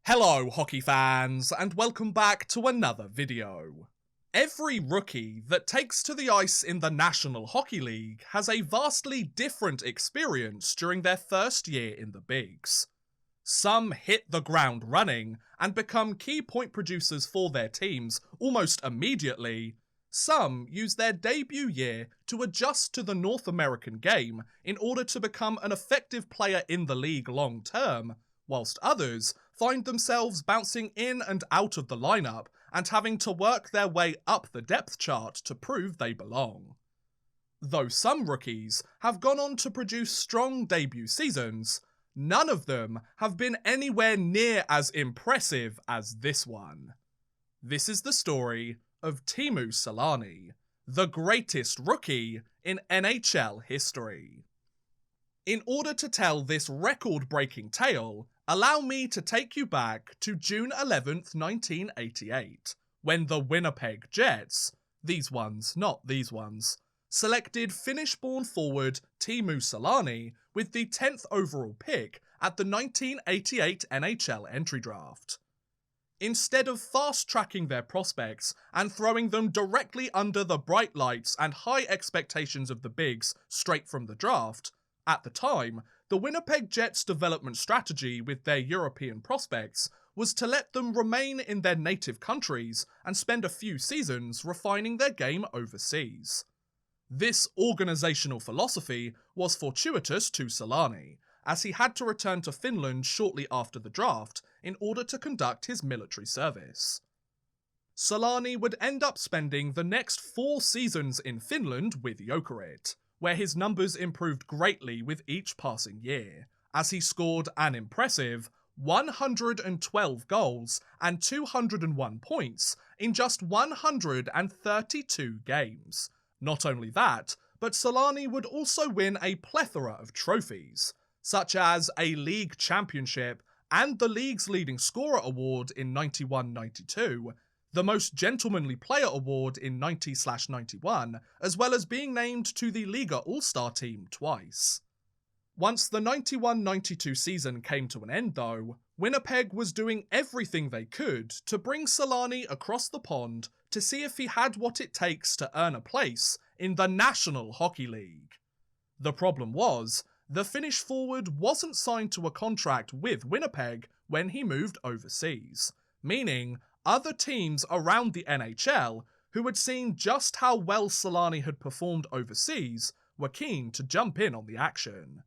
Hello hockey fans, and welcome back to another video. Every rookie that takes to the ice in the National Hockey League has a vastly different experience during their first year in the bigs. Some hit the ground running and become key point producers for their teams almost immediately. Some use their debut year to adjust to the North American game in order to become an effective player in the league long term, whilst others find themselves bouncing in and out of the lineup and having to work their way up the depth chart to prove they belong. Though some rookies have gone on to produce strong debut seasons, none of them have been anywhere near as impressive as this one. This is the story of Teemu Selanne, the greatest rookie in NHL history. In order to tell this record-breaking tale, allow me to take you back to June 11th, 1988, when the Winnipeg Jets, these ones, not these ones, selected Finnish-born forward Teemu Selanne with the 10th overall pick at the 1988 NHL Entry Draft. Instead of fast-tracking their prospects and throwing them directly under the bright lights and high expectations of the bigs straight from the draft, at the time, the Winnipeg Jets' development strategy with their European prospects was to let them remain in their native countries and spend a few seasons refining their game overseas. This organisational philosophy was fortuitous to Selanne, as he had to return to Finland shortly after the draft in order to conduct his military service. Selanne would end up spending the next 4 seasons in Finland with Jokerit, where his numbers improved greatly with each passing year, as he scored an impressive 112 goals and 201 points in just 132 games. Not only that, but Selanne would also win a plethora of trophies, such as a league championship and the league's leading scorer award in 91-92, the Most Gentlemanly Player Award in 90/91, as well as being named to the Liga All-Star team twice. Once the 91-92 season came to an end though, Winnipeg was doing everything they could to bring Selanne across the pond to see if he had what it takes to earn a place in the National Hockey League. The problem was, the Finnish forward wasn't signed to a contract with Winnipeg when he moved overseas, meaning other teams around the NHL who had seen just how well Selanne had performed overseas were keen to jump in on the action.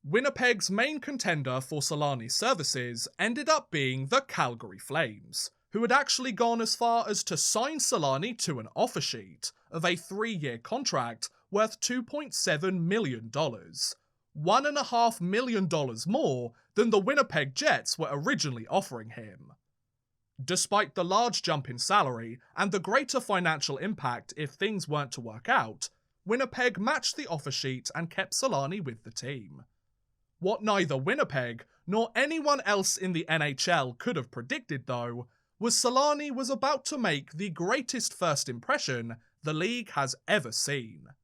Winnipeg's main contender for Selanne's services ended up being the Calgary Flames, who had actually gone as far as to sign Selanne to an offer sheet of a 3-year contract worth $2.7 million, $1.5 million more than the Winnipeg Jets were originally offering him. Despite the large jump in salary and the greater financial impact if things weren't to work out, Winnipeg matched the offer sheet and kept Selanne with the team. What neither Winnipeg nor anyone else in the NHL could have predicted though, was Selanne was about to make the greatest first impression the league has ever seen.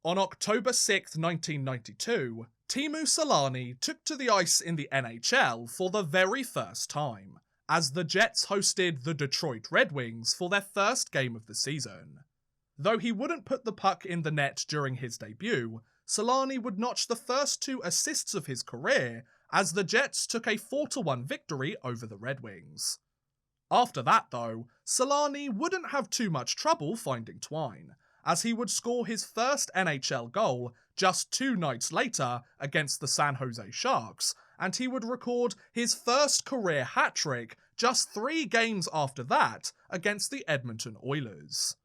On October 6, 1992, Teemu Selanne took to the ice in the NHL for the very first time, as the Jets hosted the Detroit Red Wings for their first game of the season. Though he wouldn't put the puck in the net during his debut, Selanne would notch the first 2 assists of his career as the Jets took a 4-1 victory over the Red Wings. After that though, Selanne wouldn't have too much trouble finding twine, as he would score his first NHL goal just 2 nights later against the San Jose Sharks, and he would record his first career hat-trick just 3 games after that against the Edmonton Oilers.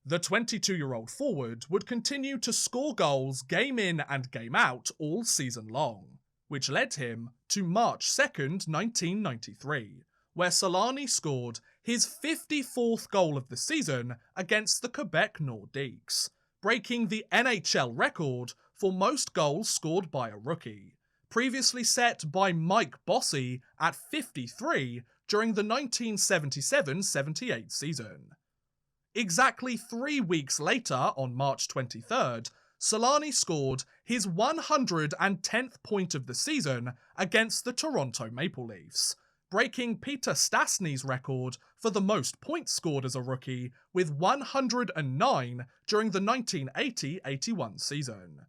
The 22-year-old forward would continue to score goals game in and game out all season long, which led him to March 2nd, 1993, where Selanne scored his 54th goal of the season against the Quebec Nordiques, breaking the NHL record for most goals scored by a rookie, previously set by Mike Bossy at 53 during the 1977-78 season. Exactly 3 weeks later, on March 23rd, Selanne scored his 110th point of the season against the Toronto Maple Leafs, breaking Peter Stastny's record for the most points scored as a rookie with 109 during the 1980-81 season.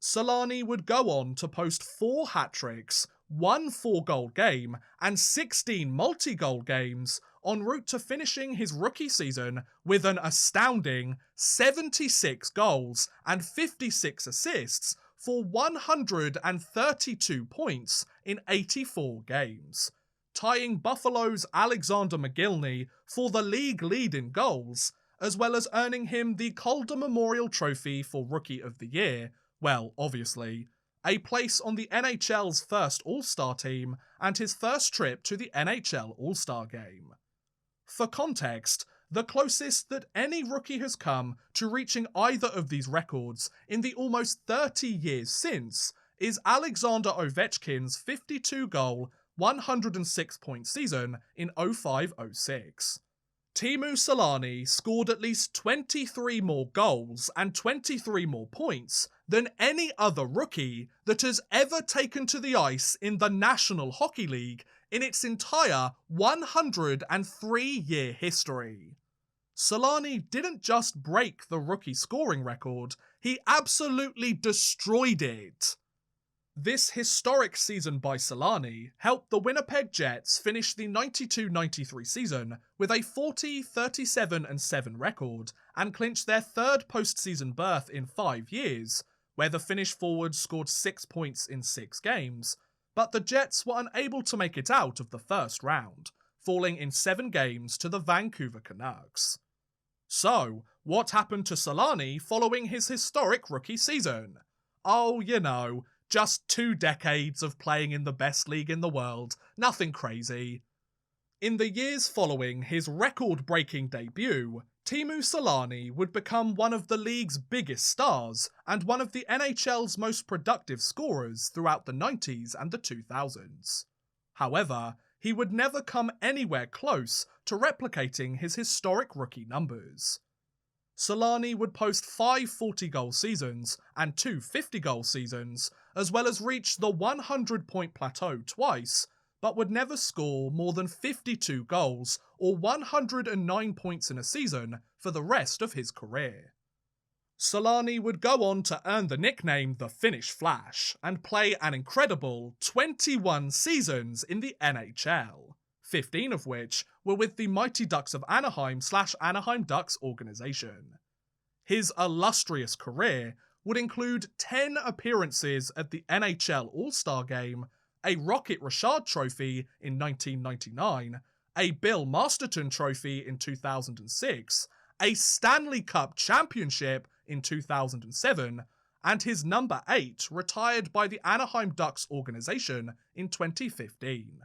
Selanne would go on to post 4 hat-tricks, 1 4-goal game, and 16 multi-goal games, en route to finishing his rookie season with an astounding 76 goals and 56 assists for 132 points in 84 games, tying Buffalo's Alexander McGillney for the league lead in goals, as well as earning him the Calder Memorial Trophy for Rookie of the Year, well, obviously, a place on the NHL's first All-Star team, and his first trip to the NHL All-Star Game. For context, the closest that any rookie has come to reaching either of these records in the almost 30 years since is Alexander Ovechkin's 52-goal, 106-point season in 05-06. Teemu Selanne scored at least 23 more goals and 23 more points than any other rookie that has ever taken to the ice in the National Hockey League in its entire 103-year history. Selanne didn't just break the rookie scoring record, he absolutely destroyed it. This historic season by Selanne helped the Winnipeg Jets finish the 92-93 season with a 40-37-7 record and clinch their 3rd postseason berth in 5 years, where the Finnish forward scored 6 points in 6 games, but the Jets were unable to make it out of the first round, falling in 7 games to the Vancouver Canucks. So, what happened to Selanne following his historic rookie season? Oh, you know, just 2 decades of playing in the best league in the world, nothing crazy. In the years following his record-breaking debut, Teemu Selanne would become one of the league's biggest stars and one of the NHL's most productive scorers throughout the 90s and the 2000s. However, he would never come anywhere close to replicating his historic rookie numbers. Selanne would post 5 40-goal seasons and 2 50-goal seasons, as well as reach the 100-point plateau twice, but would never score more than 52 goals or 109 points in a season for the rest of his career. Selanne would go on to earn the nickname the Finnish Flash and play an incredible 21 seasons in the NHL, 15 of which were with the Mighty Ducks of Anaheim/Anaheim Ducks organization. His illustrious career would include 10 appearances at the NHL All-Star Game, a Rocket Richard Trophy in 1999, a Bill Masterton Trophy in 2006, a Stanley Cup Championship in 2007, and his number 8 retired by the Anaheim Ducks organization in 2015.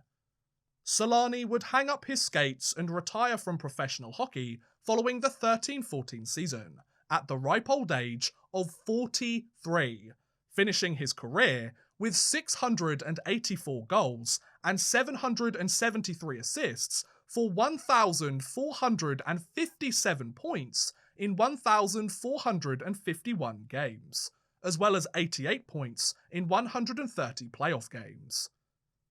Selanne would hang up his skates and retire from professional hockey following the 13-14 season, at the ripe old age of 43, finishing his career with 684 goals and 773 assists for 1,457 points in 1,451 games, as well as 88 points in 130 playoff games.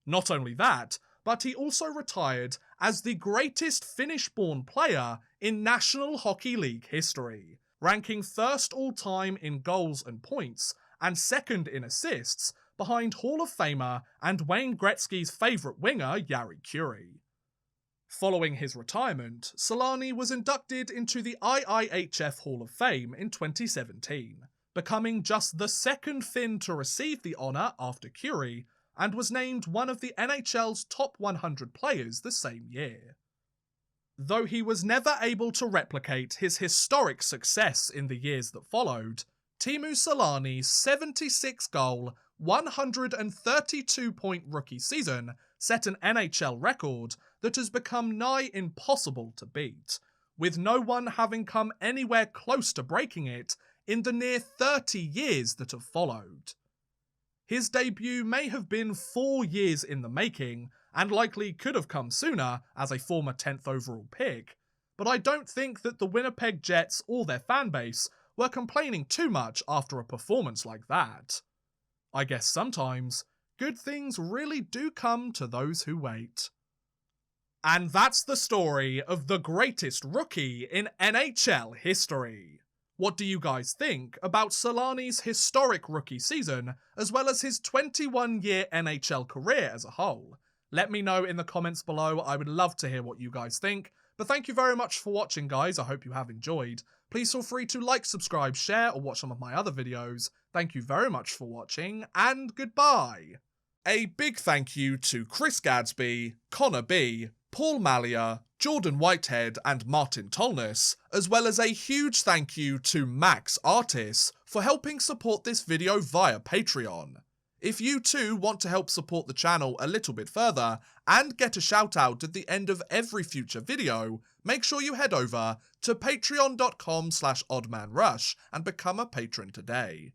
Not only that, but he also retired as the greatest Finnish-born player in National Hockey League history, ranking 1st all-time in goals and points, and 2nd in assists, behind Hall of Famer and Wayne Gretzky's favourite winger, Jari Kurri. Following his retirement, Selanne was inducted into the IIHF Hall of Fame in 2017, becoming just the 2nd Finn to receive the honour after Kurri, and was named one of the NHL's top 100 players the same year. Though he was never able to replicate his historic success in the years that followed, Teemu Selanne's 76-goal, 132-point rookie season set an NHL record that has become nigh impossible to beat, with no one having come anywhere close to breaking it in the near 30 years that have followed. His debut may have been 4 years in the making, and likely could have come sooner as a former 10th overall pick, but I don't think that the Winnipeg Jets or their fanbase were complaining too much after a performance like that. I guess sometimes, good things really do come to those who wait. And that's the story of the greatest rookie in NHL history. What do you guys think about Selanne's historic rookie season, as well as his 21-year NHL career as a whole? Let me know in the comments below. I would love to hear what you guys think. But thank you very much for watching, guys. I hope you have enjoyed. Please feel free to like, subscribe, share, or watch some of my other videos. Thank you very much for watching, and goodbye. A big thank you to Chris Gadsby, Connor B, Paul Mallia, Jordan Whitehead, and Martin Tolness, as well as a huge thank you to Max Artis for helping support this video via Patreon. If you too want to help support the channel a little bit further and get a shout out at the end of every future video, make sure you head over to patreon.com/oddmanrush and become a patron today.